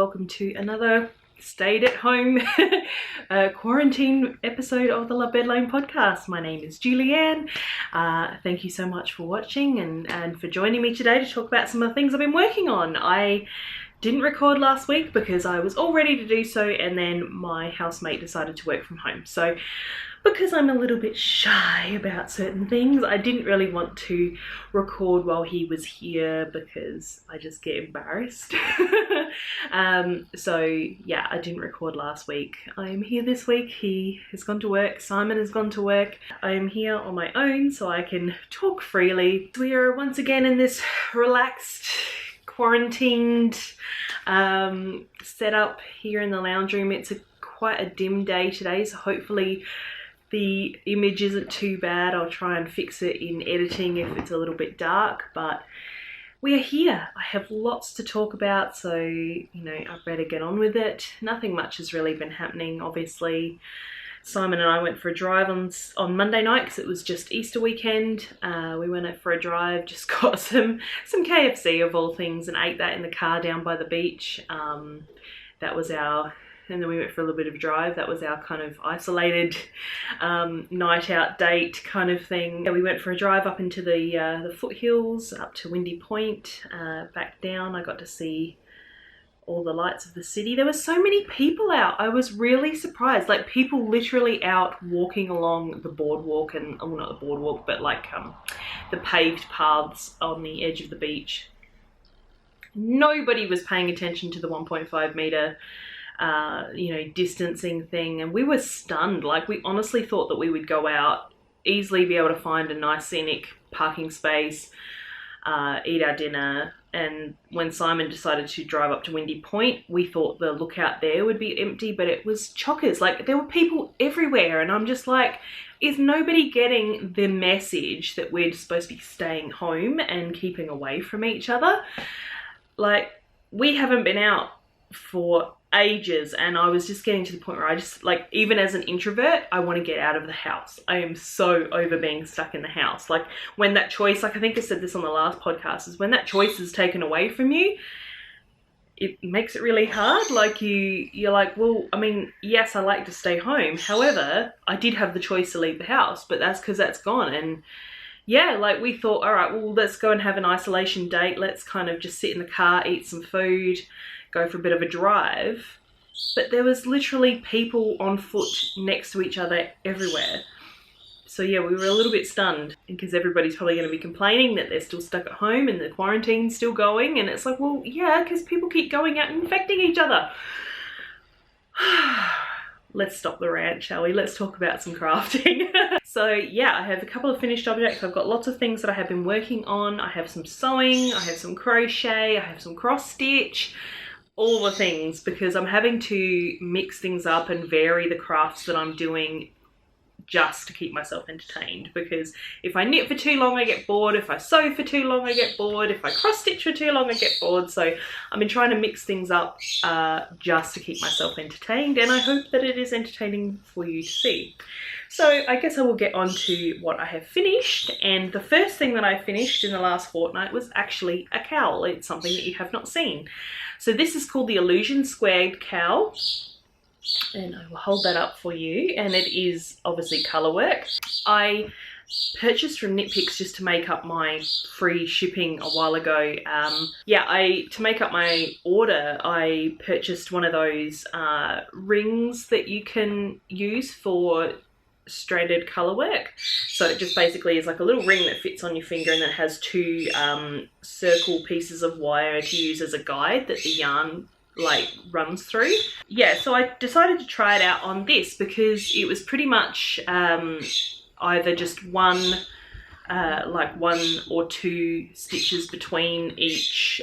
welcome to another stayed at home quarantine episode of the Lovebird Lane podcast. My name is Julianne. Thank you so much for watching and for joining me today to talk about some of the things I've been working on. I didn't record last week because I was all ready to do so, and then my housemate decided to work from home. So because I'm a little bit shy about certain things, I didn't really want to record while he was here because I just get embarrassed. So yeah, I didn't record last week. I am here this week. He has gone to work. Simon has gone to work. I am here on my own so I can talk freely. We are once again in this relaxed, quarantined setup here in the lounge room. It's quite a dim day today, so hopefully the image isn't too bad. I'll try and fix it in editing if it's a little bit dark, but we are here. I have lots to talk about, so you know, I better get on with it. Nothing much has really been happening, obviously. Simon and I went for a drive on Monday night because it was just Easter weekend. We went out for a drive, just got some KFC of all things and ate that in the car down by the beach. That was and then we went for a little bit of a drive. That was our kind of isolated night out date kind of thing. Yeah, we went for a drive up into the foothills, up to Windy Point, back down. I got to see all the lights of the city. There were so many people out. I was really surprised. Like, people literally out walking along the boardwalk and, well, not the boardwalk, but like the paved paths on the edge of the beach. Nobody was paying attention to the 1.5 meter distancing thing, and we were stunned. Like, we honestly thought that we would go out, easily be able to find a nice scenic parking space, eat our dinner, and when Simon decided to drive up to Windy Point, we thought the lookout there would be empty, but it was chockers. Like, there were people everywhere, and I'm just like, is nobody getting the message that we're supposed to be staying home and keeping away from each other? Like, we haven't been out for ages, and I was just getting to the point where I just, like, even as an introvert, I want to get out of the house. I am so over being stuck in the house. Like, when that choice, like I think I said this on the last podcast, is when that choice is taken away from you, it makes it really hard. Like, you're like, well, I mean, yes, I like to stay home. However, I did have the choice to leave the house, but that's because that's gone. And yeah, like, we thought, all right, well, let's go and have an isolation date. Let's kind of just sit in the car, eat some food, go for a bit of a drive. But there was literally people on foot next to each other everywhere. So yeah, we were a little bit stunned because everybody's probably going to be complaining that they're still stuck at home and the quarantine's still going. And it's like, well, yeah, because people keep going out and infecting each other. Let's stop the rant, shall we? Let's talk about some crafting. So yeah, I have a couple of finished objects. I've got lots of things that I have been working on. I have some sewing, I have some crochet, I have some cross stitch, all the things, because I'm having to mix things up and vary the crafts that I'm doing just to keep myself entertained. Because if I knit for too long, I get bored. If I sew for too long, I get bored. If I cross stitch for too long, I get bored. So I've been trying to mix things up just to keep myself entertained, and I hope that it is entertaining for you to see. So I guess I will get on to what I have finished, and the first thing that I finished in the last fortnight was actually a cowl. It's something that you have not seen. So this is called the Illusion Squared Cowl, and I will hold that up for you, and it is obviously Colourwork. I purchased from Knit Picks just to make up my free shipping a while ago. To make up my order, I purchased one of those rings that you can use for stranded Colourwork. So it just basically is like a little ring that fits on your finger, and then it has two circle pieces of wire to use as a guide that the yarn like runs through. Yeah, so I decided to try it out on this because it was pretty much either just one or two stitches between each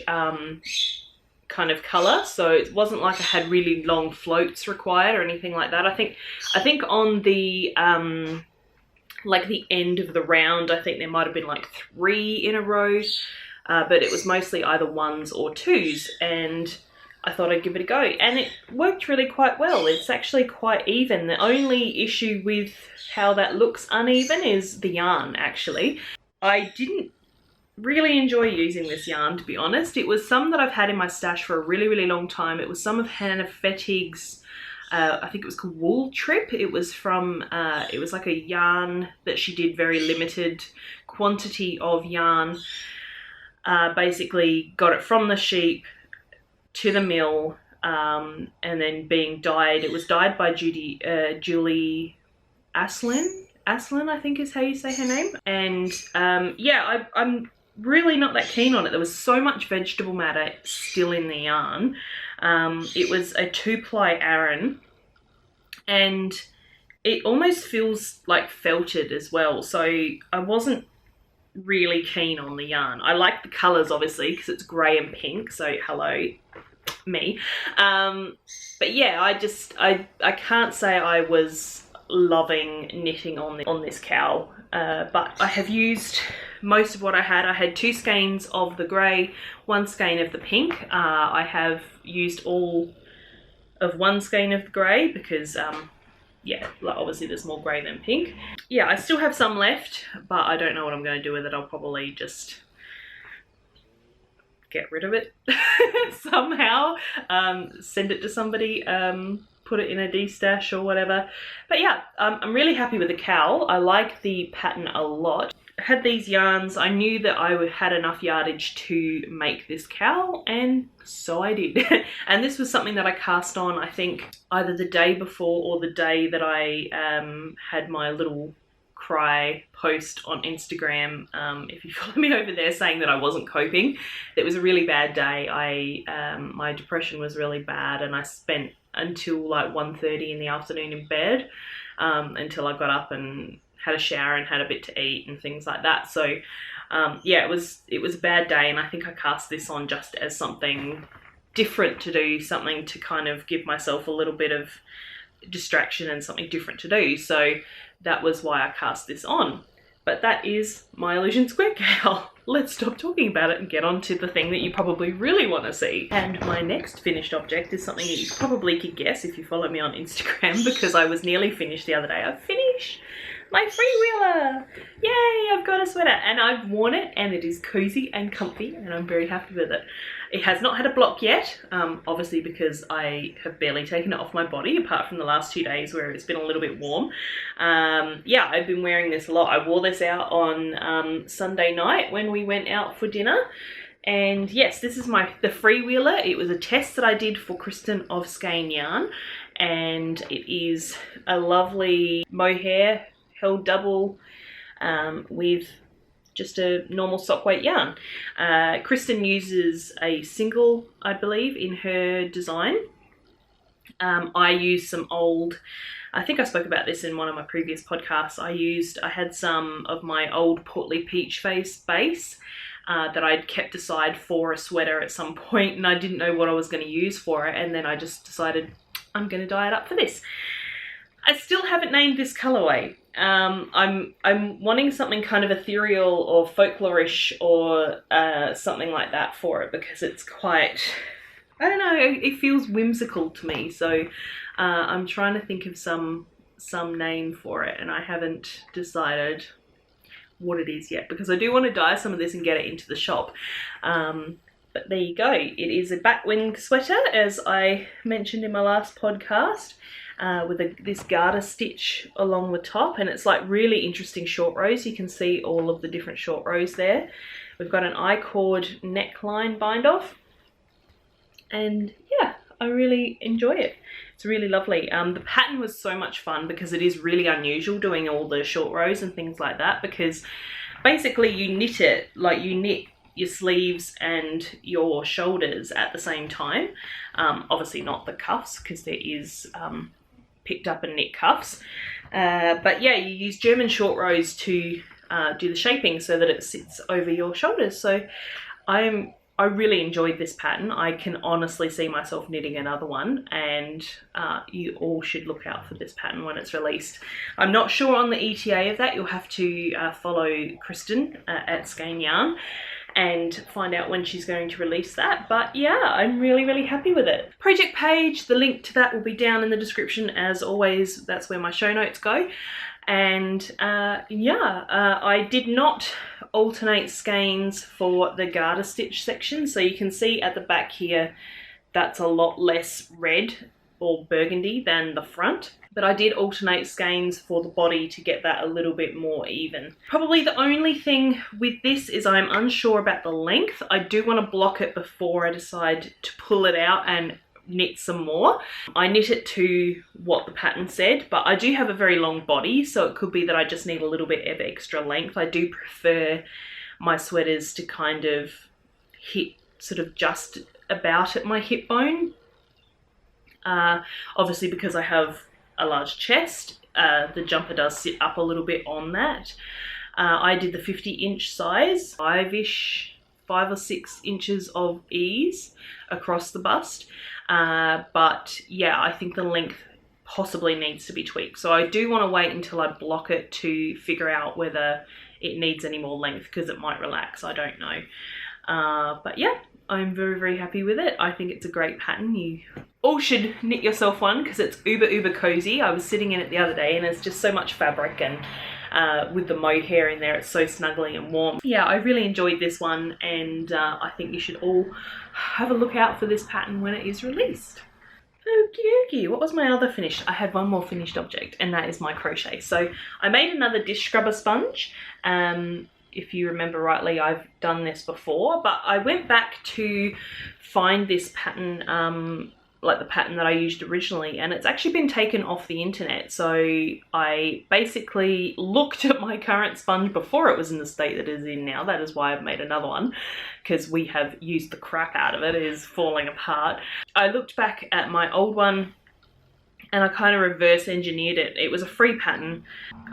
kind of colour, so it wasn't like I had really long floats required or anything like that. I think on the like the end of the round, I think there might have been like 3 in a row, but it was mostly either 1s or 2s, and I thought I'd give it a go, and it worked really quite well. It's actually quite even. The only issue with how that looks uneven is the yarn, actually. I didn't really enjoy using this yarn, to be honest. It was some that I've had in my stash for a really, really long time. It was some of Hannah Fettig's, I think it was called Wool Trip. It was from, it was like a yarn that she did, very limited quantity of yarn. Basically got it from the sheep to the mill, and then being dyed. It was dyed by Julie Aslin, I think is how you say her name. And yeah, I'm really not that keen on it. There was so much vegetable matter still in the yarn. It was a 2-ply Aran, and it almost feels like felted as well. So I wasn't really keen on the yarn. I like the colours, obviously, because it's grey and pink. So hello, me. But yeah, I can't say I was loving knitting on this cowl, but I have used most of what I had. I had 2 skeins of the grey, 1 skein of the pink. I have used all of 1 skein of the grey because yeah, like obviously there's more grey than pink. Yeah, I still have some left, but I don't know what I'm going to do with it. I'll probably just get rid of it somehow, send it to somebody, put it in a de-stash or whatever. But yeah, I'm really happy with the cowl. I like the pattern a lot. I had these yarns. I knew that I had enough yardage to make this cowl, and so I did. And this was something that I cast on, I think, either the day before or the day that I had my little cry post on Instagram. If you follow me over there, saying that I wasn't coping. It was a really bad day. My depression was really bad, and I spent until like 1:30 in the afternoon in bed, until I got up and had a shower and had a bit to eat and things like that. So yeah, it was a bad day, and I think I cast this on just as something different to do, something to kind of give myself a little bit of distraction and something different to do. So that was why I cast this on. But that is my Illusion Square cowl. Let's stop talking about it and get on to the thing that you probably really want to see. And my next finished object is something that you probably could guess if you follow me on Instagram, because I was nearly finished the other day. I've finished my Freewheeler! Yay, I've got a sweater, and I've worn it, and it is cozy and comfy, and I'm very happy with it. It has not had a block yet, obviously because I have barely taken it off my body, apart from the last 2 days where it's been a little bit warm. Yeah, I've been wearing this a lot. I wore this out on Sunday night when we went out for dinner. And yes, this is the Freewheeler. It was a test that I did for Kristen of Skein Yarn, and it is a lovely mohair held double with just a normal sock weight yarn. Kristen uses a single, I believe, in her design. I use some old, I think I spoke about this in one of my previous podcasts. I had some of my old Portly Peach Face base that I'd kept aside for a sweater at some point, and I didn't know what I was going to use for it, and then I just decided I'm going to dye it up for this. I still haven't named this colourway. I'm wanting something kind of ethereal or folklorish or something like that for it, because it's quite, I don't know, it feels whimsical to me. So I'm trying to think of some name for it, and I haven't decided what it is yet, because I do want to dye some of this and get it into the shop. But there you go. It is a batwing sweater, as I mentioned in my last podcast. With this garter stitch along the top, and it's like really interesting short rows. You can see all of the different short rows there. We've got an I-cord neckline bind off, and yeah, I really enjoy it. It's really lovely. The pattern was so much fun because it is really unusual doing all the short rows and things like that, because basically you knit it, like you knit your sleeves and your shoulders at the same time. Obviously not the cuffs, because there is picked up and knit cuffs, but yeah, you use German short rows to do the shaping so that it sits over your shoulders. So I really enjoyed this pattern. I can honestly see myself knitting another one, and you all should look out for this pattern when it's released. I'm not sure on the ETA of that. You'll have to follow Kristen at Skein Yarn and find out when she's going to release that. But yeah, I'm really, really happy with it. Project page, the link to that will be down in the description as always. That's where my show notes go. And yeah, I did not alternate skeins for the garter stitch section. So you can see at the back here, that's a lot less red or burgundy than the front. But I did alternate skeins for the body to get that a little bit more even. Probably the only thing with this is I'm unsure about the length. I do want to block it before I decide to pull it out and knit some more. I knit it to what the pattern said, but I do have a very long body, so it could be that I just need a little bit of extra length. I do prefer my sweaters to kind of hit sort of just about at my hip bone. Obviously because I have a large chest, the jumper does sit up a little bit on that. I did the 50-inch size, 5 or 6 inches of ease across the bust. But yeah, I think the length possibly needs to be tweaked. So I do want to wait until I block it to figure out whether it needs any more length, because it might relax, I don't know. But yeah, I'm very, very happy with it. I think it's a great pattern. You all should knit yourself one because it's uber cozy. I was sitting in it the other day and it's just so much fabric, and with the mohair in there, it's so snuggly and warm. Yeah, I really enjoyed this one, and I think you should all have a look out for this pattern when it is released. Okie dokie, what was my other finish? I had one more finished object, and that is my crochet. So I made another dish scrubber sponge. If you remember rightly, I've done this before, but I went back to find this pattern, like the pattern that I used originally, and it's actually been taken off the internet. So I basically looked at my current sponge before it was in the state that it is in now. That is why I've made another one, because we have used the crap out of it. It is falling apart. I looked back at my old one and I kind of reverse engineered it. It was a free pattern.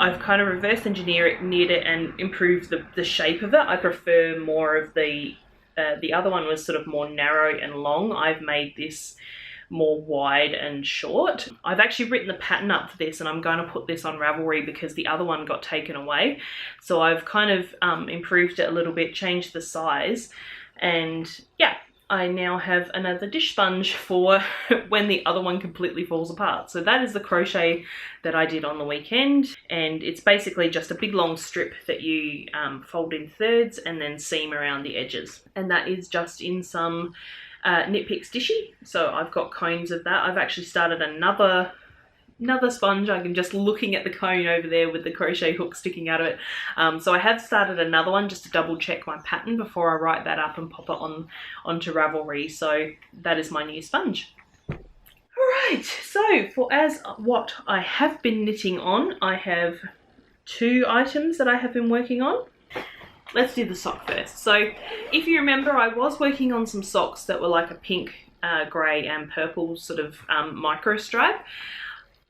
I've kind of reverse engineered it and improved the shape of it. I prefer more of the other one was sort of more narrow and long. I've made this more wide and short. I've actually written the pattern up for this, and I'm going to put this on Ravelry because the other one got taken away. So I've kind of improved it a little bit, changed the size, and yeah, I now have another dish sponge for when the other one completely falls apart. So that is the crochet that I did on the weekend, and it's basically just a big long strip that you fold in thirds and then seam around the edges. And that is just in some Knit Picks Dishy. So I've got cones of that. I've actually started another sponge. I'm just looking at the cone over there with the crochet hook sticking out of it. So I have started another one just to double check my pattern before I write that up and pop it onto Ravelry. So that is my new sponge. Alright, so for what I have been knitting on, I have 2 items that I have been working on. Let's do the sock first. So if you remember, I was working on some socks that were like a pink, grey and purple sort of micro stripe.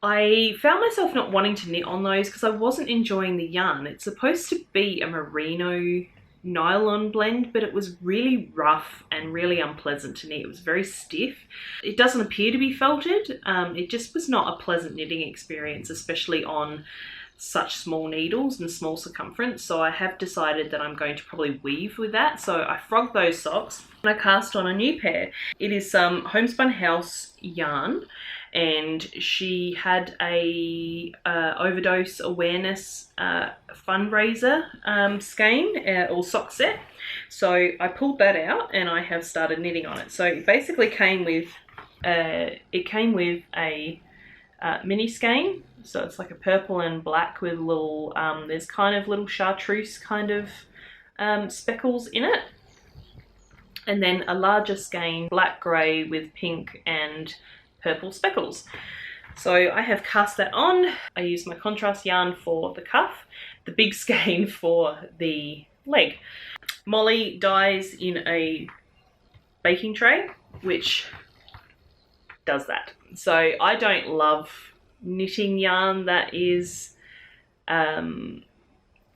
I found myself not wanting to knit on those because I wasn't enjoying the yarn. It's supposed to be a merino nylon blend, but it was really rough and really unpleasant to knit. It was very stiff. It doesn't appear to be felted. It just was not a pleasant knitting experience, especially on such small needles and small circumference. So I have decided that I'm going to probably weave with that. So I frogged those socks and I cast on a new pair. It is some Homespun House yarn, and she had a overdose awareness fundraiser skein or sock set. So I pulled that out and I have started knitting on it. So it basically came with a mini skein. So it's like a purple and black with little, there's kind of little chartreuse kind of speckles in it. And then a larger skein, black grey with pink and purple speckles. So I have cast that on. I used my contrast yarn for the cuff, the big skein for the leg. Molly dyes in a baking tray, which does that. So I don't love knitting yarn that is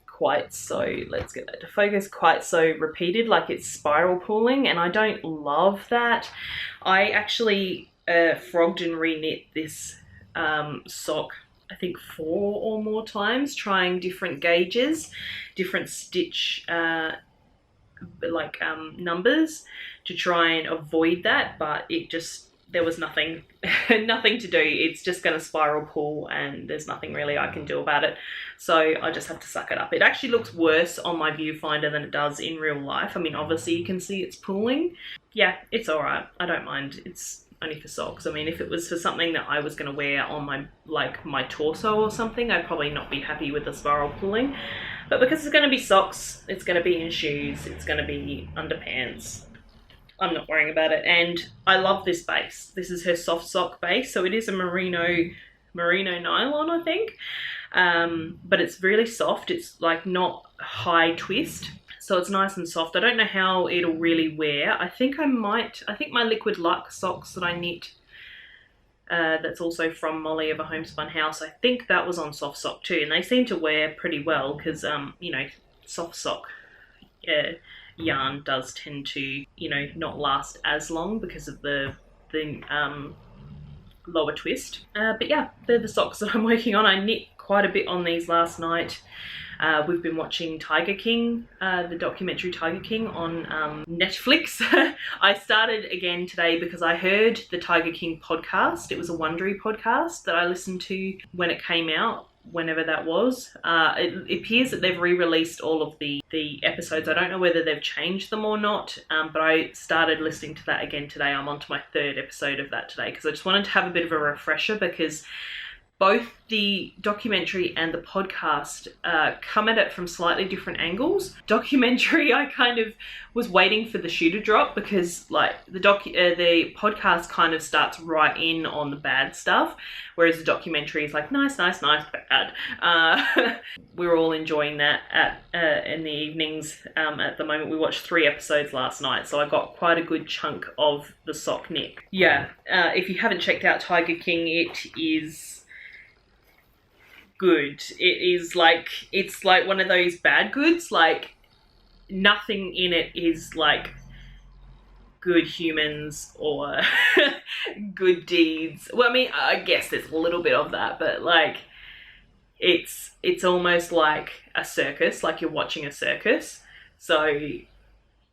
quite so, let's get that to focus, quite so repeated, like it's spiral pulling, and I don't love that. I actually frogged and re-knit this sock I think 4 or more times, trying different gauges, different stitch numbers to try and avoid that, but it just, there was nothing, nothing to do. It's just going to spiral pull and there's nothing really I can do about it. So I just have to suck it up. It actually looks worse on my viewfinder than it does in real life. I mean, obviously you can see it's pulling. Yeah, it's all right. I don't mind. It's only for socks. I mean, if it was for something that I was going to wear on my, like my torso or something, I'd probably not be happy with the spiral pulling. But because it's going to be socks, it's going to be in shoes, it's going to be underpants, I'm not worrying about it. And I love this base. This is her soft sock base. So it is a merino nylon, I think. But it's really soft. It's like not high twist. So it's nice and soft. I don't know how it'll really wear. I think my Liquid Luck socks that I knit, that's also from Molly of a Homespun House, I think that was on soft sock too. And they seem to wear pretty well because, you know, soft sock yarn does tend to, you know, not last as long because of the lower twist. But yeah, they're the socks that I'm working on. I knit quite a bit on these last night. We've been watching Tiger King, the documentary Tiger King on Netflix. I started again today because I heard the Tiger King podcast. It was a Wondery podcast that I listened to when it came out, whenever that was. It appears that they've re-released all of the episodes. I don't know whether they've changed them or not, but I started listening to that again today. I'm on to my 3rd episode of that today because I just wanted to have a bit of a refresher, because both the documentary and the podcast come at it from slightly different angles. Documentary, I kind of was waiting for the shoe to drop because, like, the podcast kind of starts right in on the bad stuff, whereas the documentary is like nice, bad. We're all enjoying that in the evenings. At the moment, we watched 3 episodes last night, so I got quite a good chunk of the sock knit. Yeah, if you haven't checked out Tiger King, it is good. It's like one of those bad goods. Like, nothing in it is like good humans or good deeds. Well, I mean, I guess there's a little bit of that, but like it's almost like a circus, like you're watching a circus. So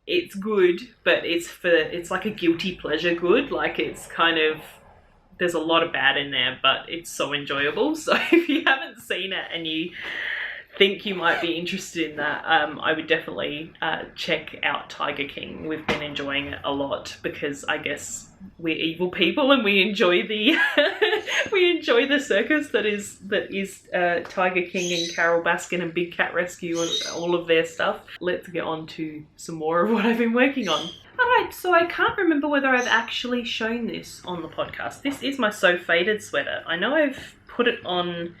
it's good, but it's like a guilty pleasure good. Like, it's kind of, there's a lot of bad in there, but it's so enjoyable. So if you haven't seen it and you think you might be interested in that, I would definitely check out Tiger King. We've been enjoying it a lot because I guess we're evil people and we enjoy the circus that is Tiger King and Carol Baskin and Big Cat Rescue and all of their stuff. Let's get on to some more of what I've been working on. Alright, so I can't remember whether I've actually shown this on the podcast. This is my So Faded sweater. I know I've put it on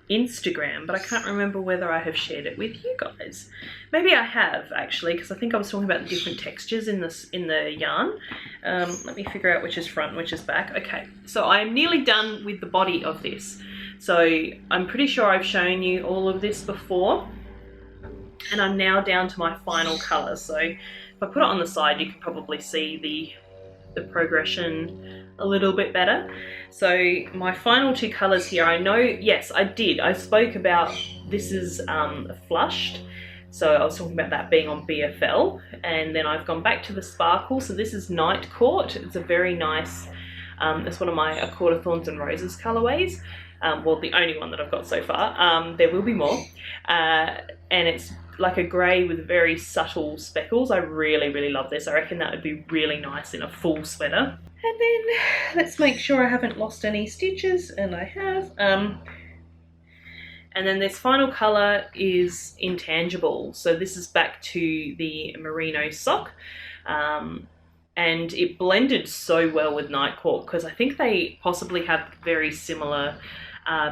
Instagram, but I can't remember whether I have shared it with you guys. Maybe I have, actually, because I think I was talking about the different textures in the yarn. Let me figure out which is front and which is back. Okay, so I'm nearly done with the body of this. So I'm pretty sure I've shown you all of this before, and I'm now down to my final colour. So if I put it on the side, you can probably see the progression a little bit better. So my final 2 colours here, I know, yes, I spoke about, this is flushed. So I was talking about that being on BFL, and then I've gone back to the sparkle. So this is Night Court. It's a very nice, it's one of my A Court of Thorns and Roses colourways. Well, the only one that I've got so far. There will be more. And it's like a grey with very subtle speckles. I really, really love this. I reckon that would be really nice in a full sweater. And then let's make sure I haven't lost any stitches, and I have. And then this final colour is Intangible. So this is back to the merino sock. And it blended so well with Night Court because I think they possibly have very similar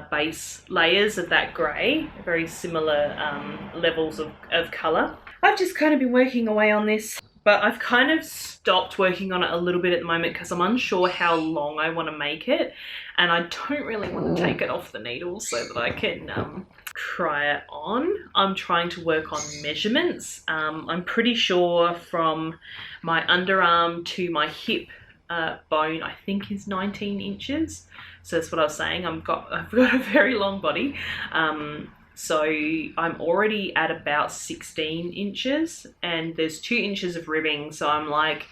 base layers of that grey, very similar levels of colour. I've just kind of been working away on this, but I've kind of stopped working on it a little bit at the moment because I'm unsure how long I want to make it, and I don't really want to take it off the needle so that I can try it on. I'm trying to work on measurements. I'm pretty sure from my underarm to my hip bone, I think is 19 inches. So that's what I was saying. I've got a very long body. So I'm already at about 16 inches and there's 2 inches of ribbing. So I'm like,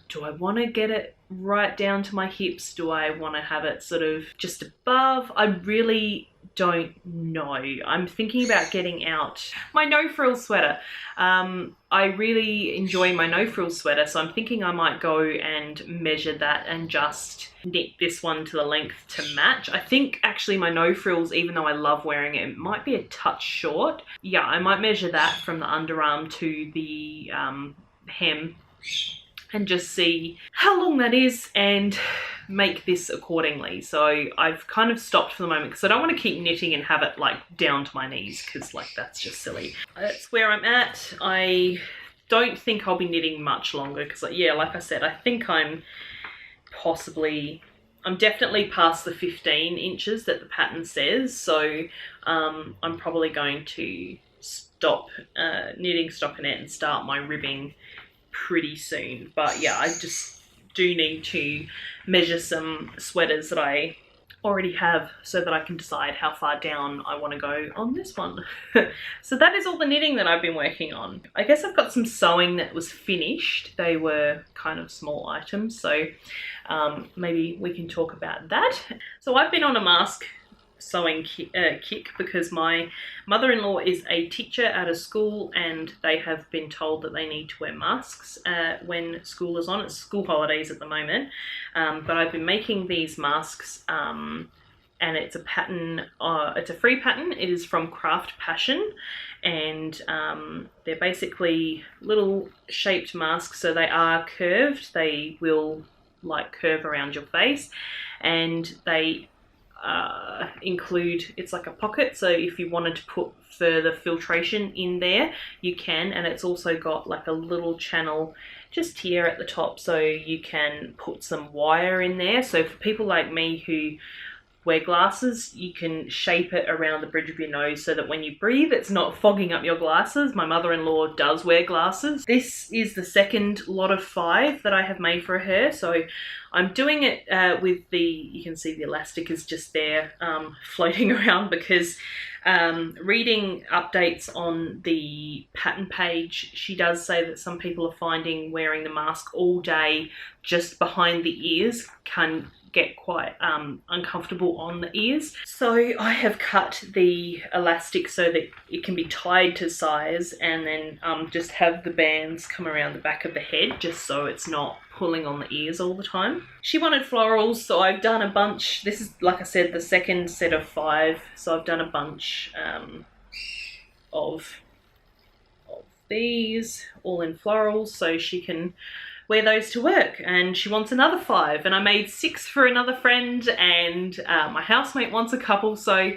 do I want to get it right down to my hips? Do I want to have it sort of just above? I really don't know. I'm thinking about getting out my no-frills sweater. I really enjoy my no-frills sweater, so I'm thinking I might go and measure that and just knit this one to the length to match. I think actually my no-frills, even though I love wearing it, might be a touch short. Yeah, I might measure that from the underarm to the hem and just see how long that is and make this accordingly. So I've kind of stopped for the moment because I don't want to keep knitting and have it like down to my knees, because like that's just silly. That's where I'm at. I don't think I'll be knitting much longer because yeah, like I said, I think I'm definitely past the 15 inches that the pattern says. So I'm probably going to stop knitting stockinette and start my ribbing pretty soon. But yeah, I just do need to measure some sweaters that I already have so that I can decide how far down I want to go on this one. So that is all the knitting that I've been working on. I guess I've got some sewing that was finished. They were kind of small items, so maybe we can talk about that. So I've been on a mask sewing kick because my mother-in-law is a teacher at a school and they have been told that they need to wear masks when school is on. It's school holidays at the moment, but I've been making these masks and it's a pattern, it's a free pattern. It is from Craft Passion, and they're basically little shaped masks, so they are curved. They will like curve around your face, and they include, it's like a pocket, so if you wanted to put further filtration in there you can, and it's also got like a little channel just here at the top so you can put some wire in there. So for people like me who wear glasses, you can shape it around the bridge of your nose so that when you breathe it's not fogging up your glasses. My mother-in-law does wear glasses. This is the second lot of 5 that I have made for her, so I'm doing it with the, you can see the elastic is just there floating around, because reading updates on the pattern page, she does say that some people are finding wearing the mask all day just behind the ears can get quite uncomfortable on the ears. So I have cut the elastic so that it can be tied to size, and then just have the bands come around the back of the head just so it's not pulling on the ears all the time. She wanted florals, so I've done a bunch. This is, like I said, the second set of 5, so I've done a bunch of these all in florals so she can wear those to work, and she wants another 5, and I made 6 for another friend, and my housemate wants a couple, so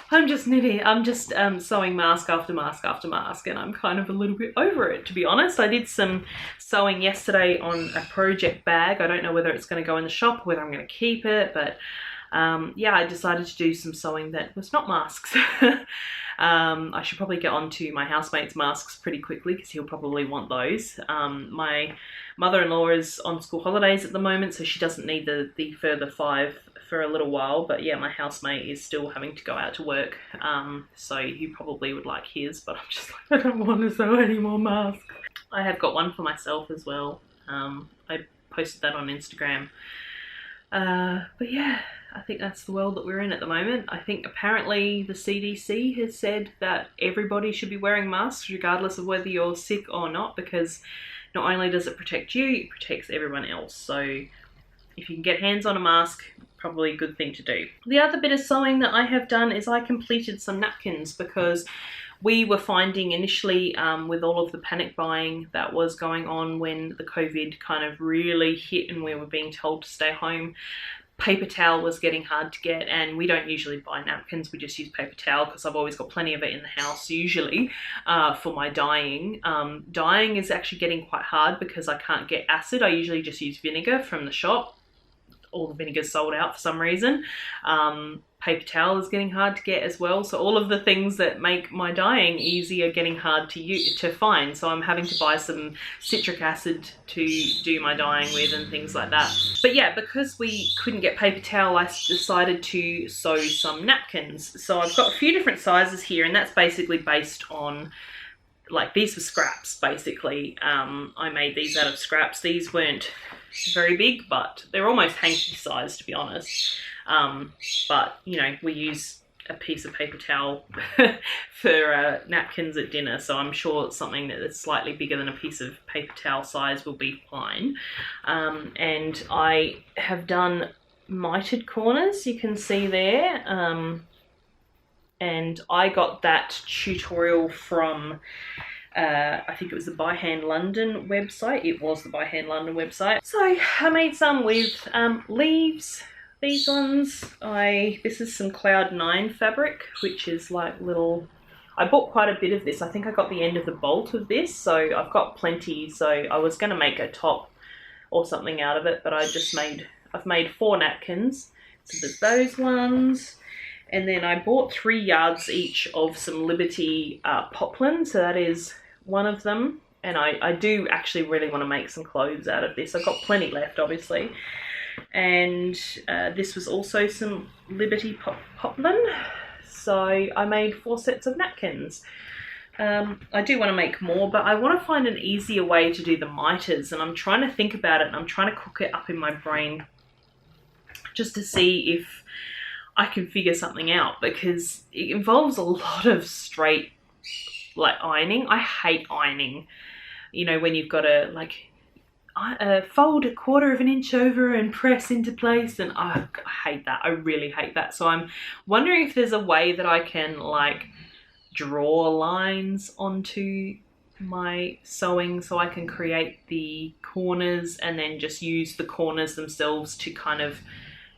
I'm just knitting, I'm just sewing mask after mask after mask, and I'm kind of a little bit over it, to be honest. I did some sewing yesterday on a project bag. I don't know whether it's going to go in the shop or whether I'm going to keep it, but yeah, I decided to do some sewing that was not masks. I should probably get onto my housemate's masks pretty quickly because he'll probably want those. My mother-in-law is on school holidays at the moment, so she doesn't need the further 5 for a little while, but yeah, my housemate is still having to go out to work, so he probably would like his, but I'm just like, I don't want to sew any more masks. I have got one for myself as well. I posted that on Instagram. But yeah, I think that's the world that we're in at the moment. I think apparently the CDC has said that everybody should be wearing masks regardless of whether you're sick or not, because not only does it protect you, it protects everyone else. So if you can get hands on a mask, probably a good thing to do. The other bit of sewing that I have done is I completed some napkins, because we were finding initially with all of the panic buying that was going on when the COVID kind of really hit and we were being told to stay home, paper towel was getting hard to get, and we don't usually buy napkins, we just use paper towel because I've always got plenty of it in the house usually for my dyeing. Dyeing is actually getting quite hard because I can't get acid. I usually just use vinegar from the shop. All the vinegar's sold out for some reason. Paper towel is getting hard to get as well. So all of the things that make my dyeing easy are getting hard to find. So I'm having to buy some citric acid to do my dyeing with and things like that. But yeah, because we couldn't get paper towel, I decided to sew some napkins. So I've got a few different sizes here, and that's basically based on like these were scraps basically. I made these out of scraps. These weren't very big, but they're almost hanky size, to be honest. But you know, we use a piece of paper towel for napkins at dinner, so I'm sure something that is slightly bigger than a piece of paper towel size will be fine. And I have done mitered corners, you can see there, and I got that tutorial from I think it was the By Hand London website. It was the By Hand London website. So I made some with leaves. These ones, this is some Cloud 9 fabric, which is like little, I bought quite a bit of this. I think I got the end of the bolt of this, so I've got plenty. So I was going to make a top or something out of it, but I've made 4 napkins. So there's those ones. And then I bought 3 yards each of some Liberty poplin, so that is one of them. And I do actually really want to make some clothes out of this. I've got plenty left, obviously. And this was also some Liberty poplin, so I made 4 sets of napkins. I do want to make more, but I want to find an easier way to do the miters, and I'm trying to think about it, and I'm trying to cook it up in my brain just to see if I can figure something out, because it involves a lot of straight like ironing. I hate ironing, you know, when you've got to like fold 1/4 of an inch over and press into place, and I hate that. I really hate that. So I'm wondering if there's a way that I can like draw lines onto my sewing so I can create the corners and then just use the corners themselves to kind of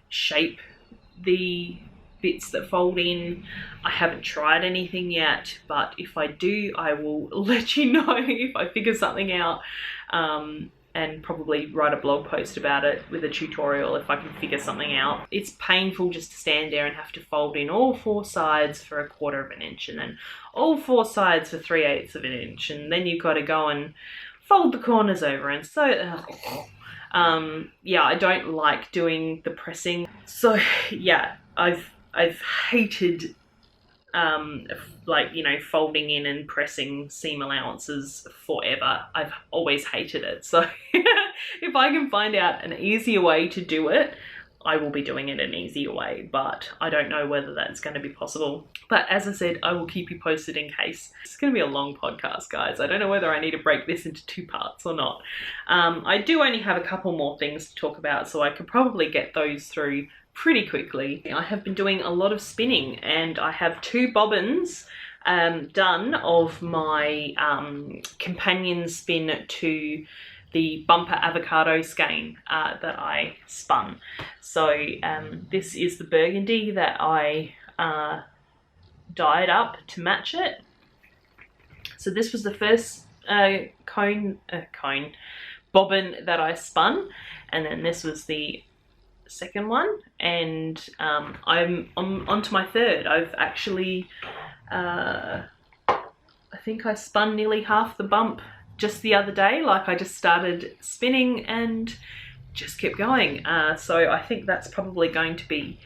shape the bits that fold in. I haven't tried anything yet, but if I do, I will let you know if I figure something out. And probably write a blog post about it with a tutorial if I can figure something out. It's painful just to stand there and have to fold in all 4 sides for 1/4 of an inch, and then all 4 sides for 3/8 of an inch, and then you've got to go and fold the corners over, and so yeah, I don't like doing the pressing. So yeah, I've hated like, you know, folding in and pressing seam allowances forever. I've always hated it. So if I can find out an easier way to do it, I will be doing it an easier way, but I don't know whether that's going to be possible. But as I said, I will keep you posted in case. It's going to be a long podcast, guys. I don't know whether I need to break this into 2 parts or not. I do only have a couple more things to talk about, so I could probably get those through pretty quickly. I have been doing a lot of spinning, and I have 2 bobbins done of my companion spin to the bumper avocado skein that I spun. So this is the burgundy that I dyed up to match it. So this was the first bobbin that I spun, and then this was the second one, and I'm on to my third. I've actually I think I spun nearly half the bump just the other day. Like, I just started spinning and just kept going. So I think that's probably going to be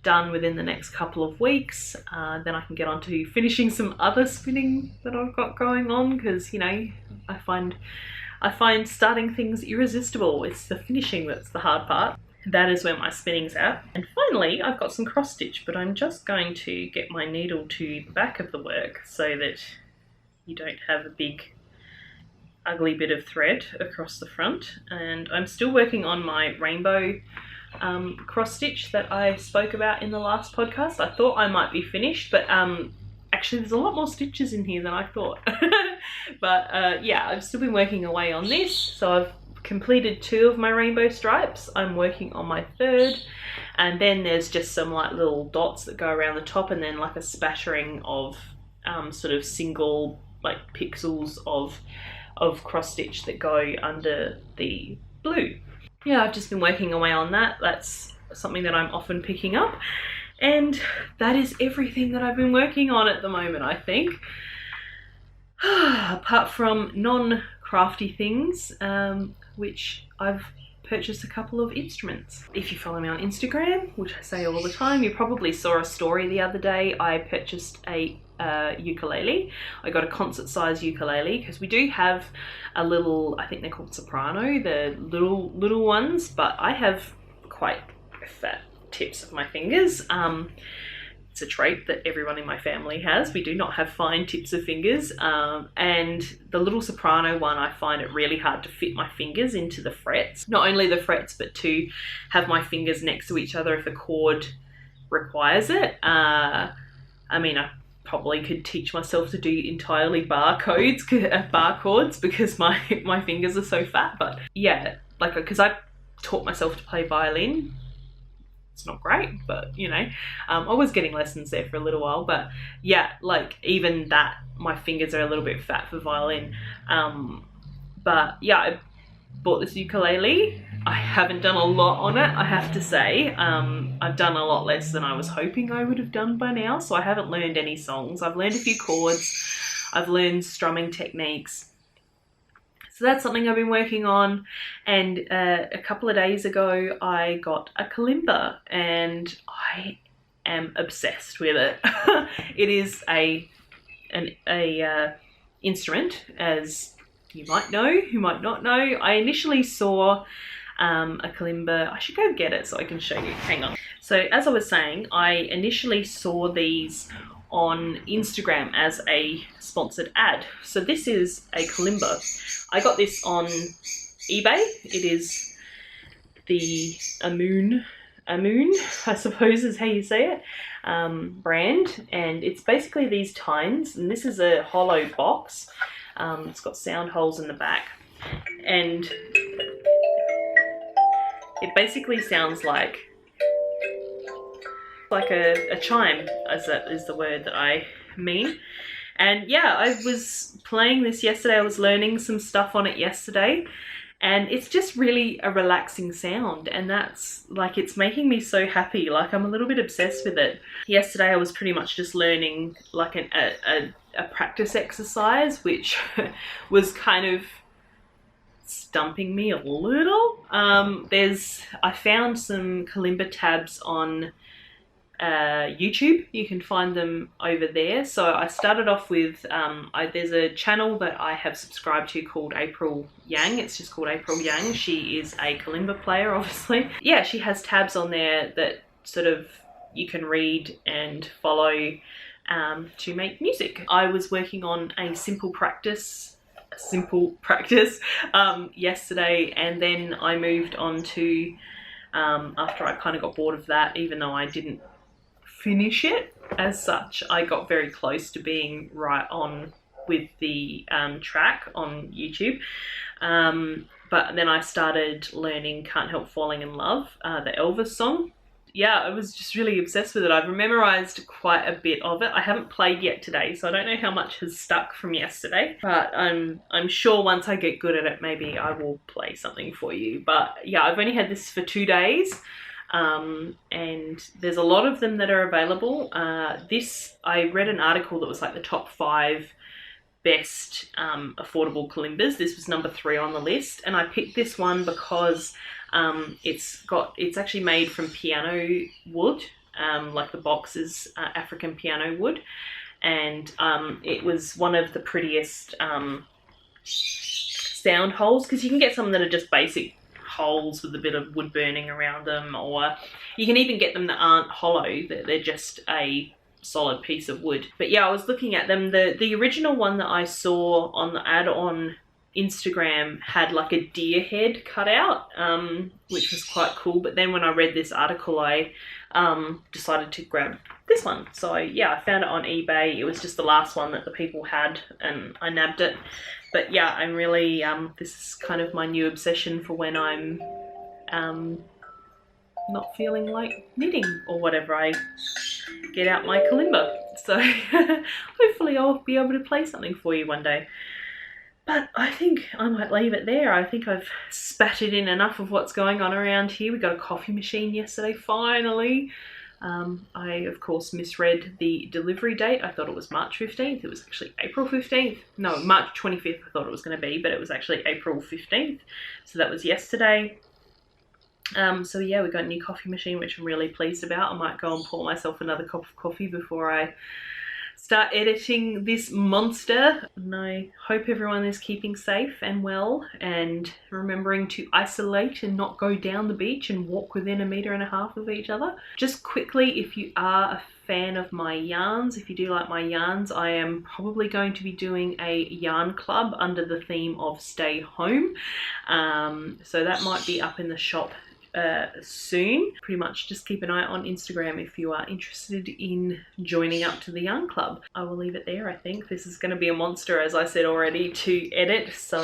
done within the next couple of weeks. Then I can get on to finishing some other spinning that I've got going on, because, you know, I find starting things irresistible. It's the finishing that's the hard part. That is where my spinning's at. And finally, I've got some cross stitch, but I'm just going to get my needle to the back of the work so that you don't have a big ugly bit of thread across the front. And I'm still working on my rainbow cross stitch that I spoke about in the last podcast. I thought I might be finished, but actually there's a lot more stitches in here than I thought. But yeah, I've still been working away on this. So I've completed 2 of my rainbow stripes. I'm working on my 3rd, and then there's just some like little dots that go around the top, and then like a spattering of sort of single like pixels of cross stitch that go under the blue. Yeah, I've just been working away on that. That's something that I'm often picking up, and that is everything that I've been working on at the moment, I think. Apart from non-crafty things, which I've purchased a couple of instruments. If you follow me on Instagram, which I say all the time, you probably saw a story the other day. I purchased a ukulele. I got a concert size ukulele because we do have a little, I think they're called soprano, the little ones, but I have quite fat tips of my fingers. It's a trait that everyone in my family has. We do not have fine tips of fingers, and the little soprano one, I find it really hard to fit my fingers into the frets. Not only the frets, but to have my fingers next to each other if a chord requires it. I mean, I probably could teach myself to do entirely bar chords because my fingers are so fat. But yeah, like, because I taught myself to play violin. It's not great, but you know, I was getting lessons there for a little while, but yeah, like even that, my fingers are a little bit fat for violin. But yeah, I bought this ukulele. I haven't done a lot on it, I have to say. I've done a lot less than I was hoping I would have done by now, so I haven't learned any songs. I've learned a few chords, I've learned strumming techniques. So that's something I've been working on, and a couple of days ago I got a Kalimba and I am obsessed with it. It is an instrument, as you might know, you might not know. I initially saw a Kalimba. I should go get it so I can show you. Hang on. So as I was saying, I initially saw these on Instagram as a sponsored ad. So this is a Kalimba. I got this on eBay. It is the Amoon, I suppose is how you say it, brand, and it's basically these tines, and this is a hollow box. It's got sound holes in the back, and it basically sounds like a chime, as that is the word that I mean. And yeah, I was playing this yesterday. I was learning some stuff on it yesterday, and it's just really a relaxing sound, and that's like, it's making me so happy. Like, I'm a little bit obsessed with it. Yesterday I was pretty much just learning like a practice exercise, which was kind of stumping me a little. I found some Kalimba tabs on YouTube. You can find them over there. So I started off with there's a channel that I have subscribed to called April Yang. It's just called April Yang. She is a Kalimba player, obviously. Yeah, she has tabs on there that sort of you can read and follow to make music. I was working on a simple practice yesterday, and then I moved on to after I kind of got bored of that, even though I didn't finish it as such, I got very close to being right on with the track on YouTube. But then I started learning Can't Help Falling in Love, the Elvis song. Yeah, I was just really obsessed with it. I've memorized quite a bit of it. I haven't played yet today, so I don't know how much has stuck from yesterday, but I'm sure once I get good at it, maybe I will play something for you. But yeah, I've only had this for 2 days. And there's a lot of them that are available. I read an article that was like the top 5 best affordable Kalimbas. This was number 3 on the list, and I picked this one because it's actually made from piano wood, like the box is African piano wood, and it was one of the prettiest sound holes, because you can get some that are just basic holes with a bit of wood burning around them, or you can even get them that aren't hollow, that they're just a solid piece of wood. But yeah, I was looking at them. The original one that I saw on the ad on Instagram had like a deer head cut out, which was quite cool. But then when I read this article, I decided to grab this one. So yeah, I found it on eBay. It was just the last one that the people had, and I nabbed it. But yeah, I'm really, this is kind of my new obsession for when I'm not feeling like knitting or whatever. I get out my Kalimba. So hopefully I'll be able to play something for you one day. But I think I might leave it there. I think I've spattered in enough of what's going on around here. We got a coffee machine yesterday, finally. I, of course, misread the delivery date. I thought it was March 15th. It was actually April 15th. No, March 25th I thought it was going to be, but it was actually April 15th. So that was yesterday. So yeah, we got a new coffee machine, which I'm really pleased about. I might go and pour myself another cup of coffee before I start editing this monster. And I hope everyone is keeping safe and well and remembering to isolate and not go down the beach and walk within 1.5 meters of each other. Just quickly, if you are a fan of my yarns, if you do like my yarns, I am probably going to be doing a yarn club under the theme of stay home. So that might be up in the shop soon. Pretty much just keep an eye on Instagram if you are interested in joining up to the yarn club. I will leave it there. I think this is going to be a monster, as I said already, to edit. So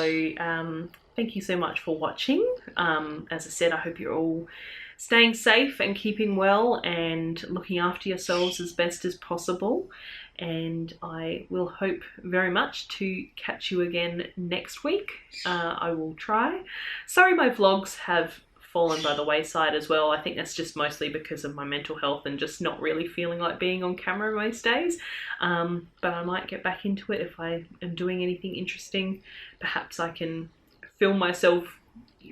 thank you so much for watching. As I said, I hope you're all staying safe and keeping well and looking after yourselves as best as possible. And I will hope very much to catch you again next week. I will try. Sorry my vlogs have fallen by the wayside as well. I think that's just mostly because of my mental health and just not really feeling like being on camera most days. But I might get back into it if I am doing anything interesting. Perhaps I can film myself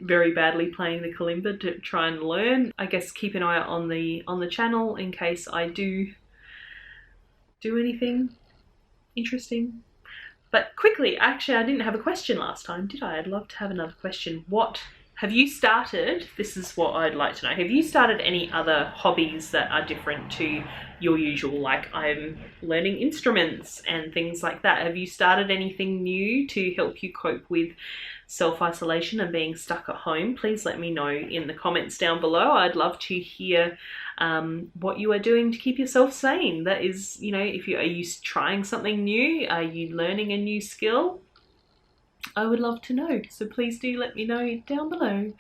very badly playing the kalimba to try and learn. I guess keep an eye out on the channel in case I do anything interesting. But quickly, actually I didn't have a question last time, did I? I'd love to have another question. What have you started? This is what I'd like to know. Have you started any other hobbies that are different to your usual? Like I'm learning instruments and things like that. Have you started anything new to help you cope with self-isolation and being stuck at home? Please let me know in the comments down below. I'd love to hear what you are doing to keep yourself sane. That is, you know, are you trying something new? Are you learning a new skill? I would love to know, so please do let me know down below.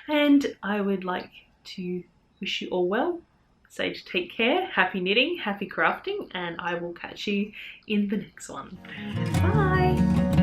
And I would like to wish you all well, say to take care, happy knitting, happy crafting, and I will catch you in the next one. Bye!